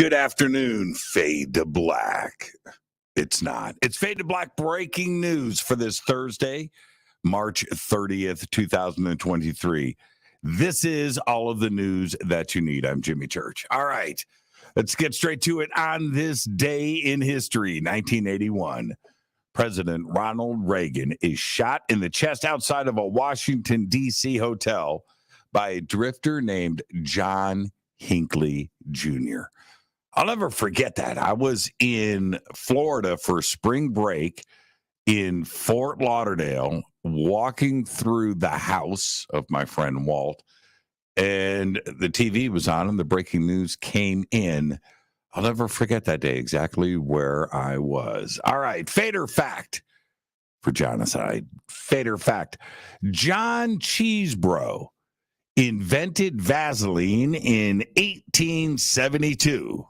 Good afternoon, Fade to Black. It's not. It's Fade to Black breaking news for this Thursday, March 30th, 2023. This is all of the news that you need. I'm Jimmy Church. All right, let's get straight to it. On this day in history, 1981, President Ronald Reagan is shot in the chest outside of a Washington, D.C. hotel by a drifter named John Hinckley Jr. I'll never forget that. I was in Florida for spring break in Fort Lauderdale, walking through the house of my friend Walt, and the TV was on and the breaking news came in. I'll never forget that day, exactly where I was. All right, Fader fact for genocide. Fader fact. John Cheesebro invented Vaseline in 1872.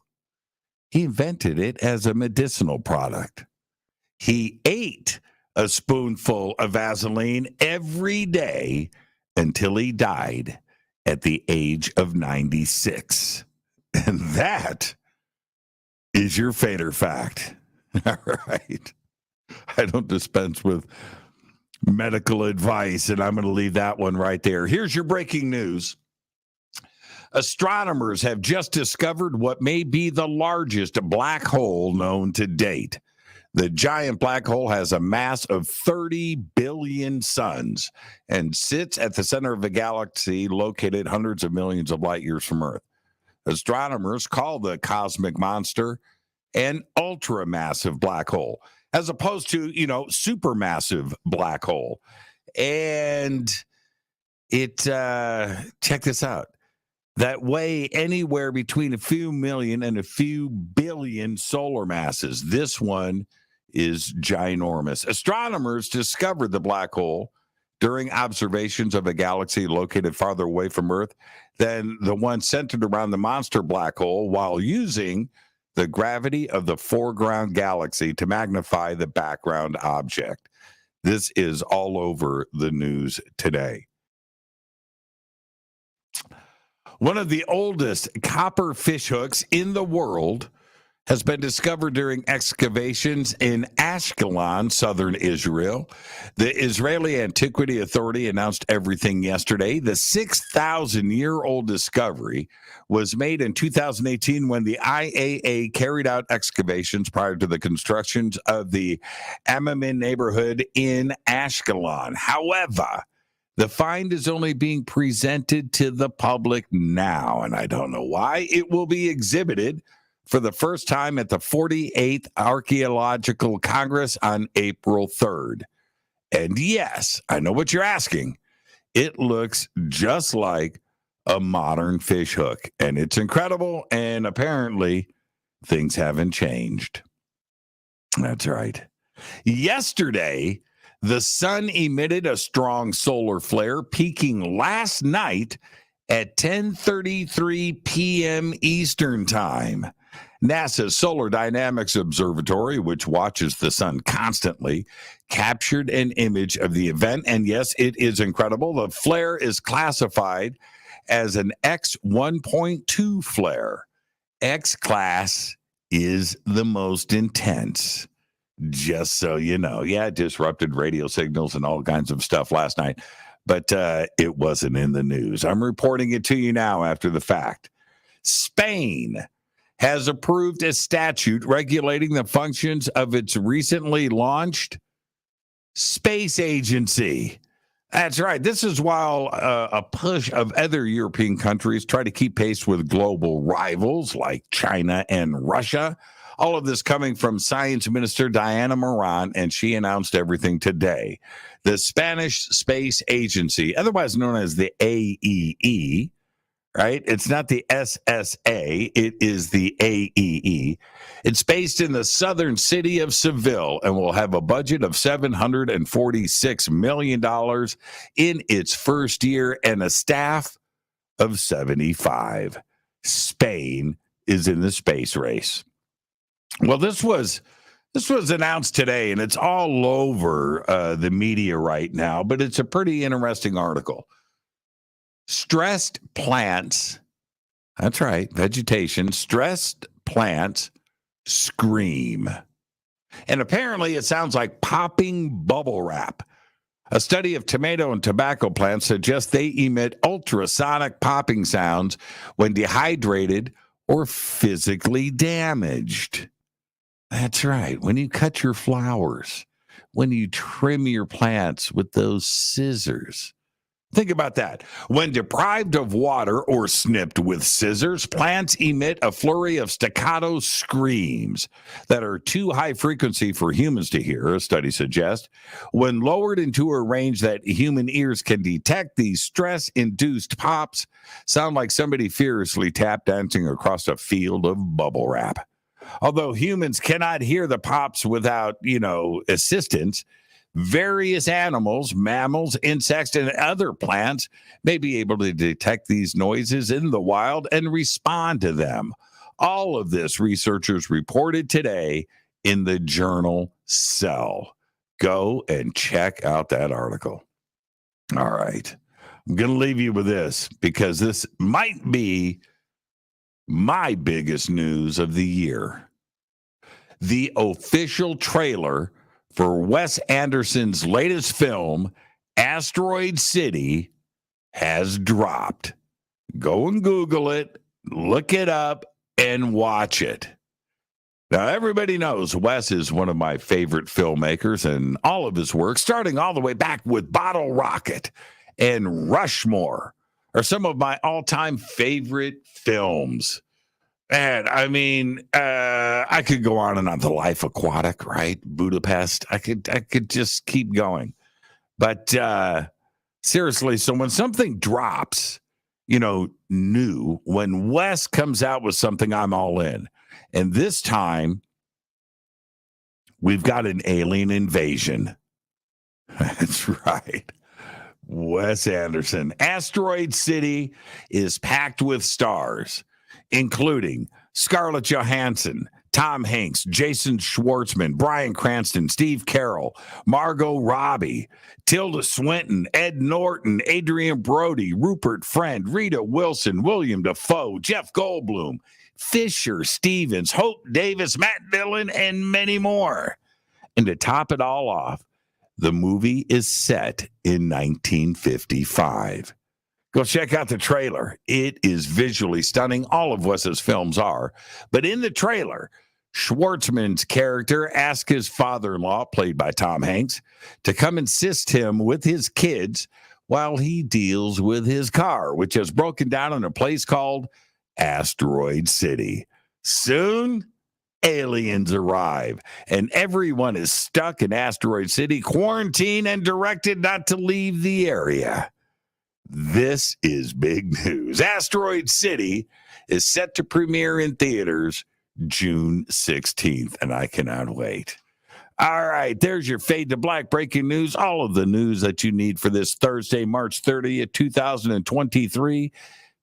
He invented it as a medicinal product. He ate a spoonful of Vaseline every day until he died at the age of 96. And that is your Fader fact. All right. I don't dispense with medical advice, and I'm going to leave that one right there. Here's your breaking news. Astronomers have just discovered what may be the largest black hole known to date. The giant black hole has a mass of 30 billion suns and sits at the center of a galaxy located hundreds of millions of light years from Earth. Astronomers call the cosmic monster an ultramassive black hole, as opposed to, supermassive black hole. And check this out. That weigh anywhere between a few million and a few billion solar masses. This one is ginormous. Astronomers discovered the black hole during observations of a galaxy located farther away from Earth than the one centered around the monster black hole, while using the gravity of the foreground galaxy to magnify the background object. This is all over the news today. One of the oldest copper fish hooks in the world has been discovered during excavations in Ashkelon, southern Israel. The Israeli Antiquity Authority announced everything yesterday. The 6,000-year-old discovery was made in 2018 when the IAA carried out excavations prior to the constructions of the Amman neighborhood in Ashkelon. However, the find is only being presented to the public now, and I don't know why. It will be exhibited for the first time at the 48th Archaeological Congress on April 3rd. And yes, I know what you're asking. It looks just like a modern fish hook, and it's incredible, and apparently things haven't changed. That's right. Yesterday, the sun emitted a strong solar flare, peaking last night at 10:33 p.m. Eastern Time. NASA's Solar Dynamics Observatory, which watches the sun constantly, captured an image of the event. And yes, it is incredible. The flare is classified as an X 1.2 flare. X class is the most intense. Just so you know. Yeah, it disrupted radio signals and all kinds of stuff last night, but it wasn't in the news. I'm reporting it to you now after the fact. Spain has approved a statute regulating the functions of its recently launched space agency. That's right. This is while a push of other European countries try to keep pace with global rivals like China and Russia. All of this coming from Science Minister Diana Moran, and she announced everything today. The Spanish Space Agency, otherwise known as the AEE, right? It's not the SSA, it is the AEE. It's based in the southern city of Seville and will have a budget of $746 million in its first year and a staff of 75. Spain is in the space race. Well, this was announced today, and it's all over the media right now, but it's a pretty interesting article. Stressed plants, that's right, vegetation, stressed plants scream. And apparently it sounds like popping bubble wrap. A study of tomato and tobacco plants suggests they emit ultrasonic popping sounds when dehydrated or physically damaged. That's right. When you cut your flowers, when you trim your plants with those scissors. Think about that. When deprived of water or snipped with scissors, plants emit a flurry of staccato screams that are too high frequency for humans to hear, a study suggests. When lowered into a range that human ears can detect, these stress-induced pops sound like somebody furiously tap dancing across a field of bubble wrap. Although humans cannot hear the pops without, assistance, various animals, mammals, insects, and other plants may be able to detect these noises in the wild and respond to them. All of this researchers reported today in the journal Cell. Go and check out that article. All right. I'm going to leave you with this because this might be my biggest news of the year. The official trailer for Wes Anderson's latest film, Asteroid City, has dropped. Go and Google it, look it up, and watch it. Now, everybody knows Wes is one of my favorite filmmakers, and all of his work, starting all the way back with Bottle Rocket and Rushmore, are some of my all-time favorite films. And I mean, I could go on and on. The Life Aquatic, right? Budapest. I could just keep going. But seriously, so when something drops, new, when Wes comes out with something, I'm all in. And this time, we've got an alien invasion. That's right. Wes Anderson. Asteroid City is packed with stars, including Scarlett Johansson, Tom Hanks, Jason Schwartzman, Bryan Cranston, Steve Carell, Margot Robbie, Tilda Swinton, Ed Norton, Adrian Brody, Rupert Friend, Rita Wilson, William Dafoe, Jeff Goldblum, Fisher Stevens, Hope Davis, Matt Dillon, and many more. And to top it all off, the movie is set in 1955. Go check out the trailer. It is visually stunning. All of Wes's films are. But in the trailer, Schwartzman's character asks his father-in-law, played by Tom Hanks, to come assist him with his kids while he deals with his car, which has broken down in a place called Asteroid City. Soon, aliens arrive, and everyone is stuck in Asteroid City, quarantined and directed not to leave the area. This is big news. Asteroid City is set to premiere in theaters June 16th, and I cannot wait. All right, there's your Fade to Black breaking news. All of the news that you need for this Thursday, March 30th, 2023.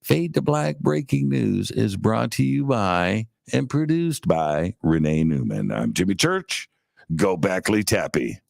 Fade to Black breaking news is brought to you by and produced by Renee Newman. I'm Jimmy Church. Go Backley Tappy.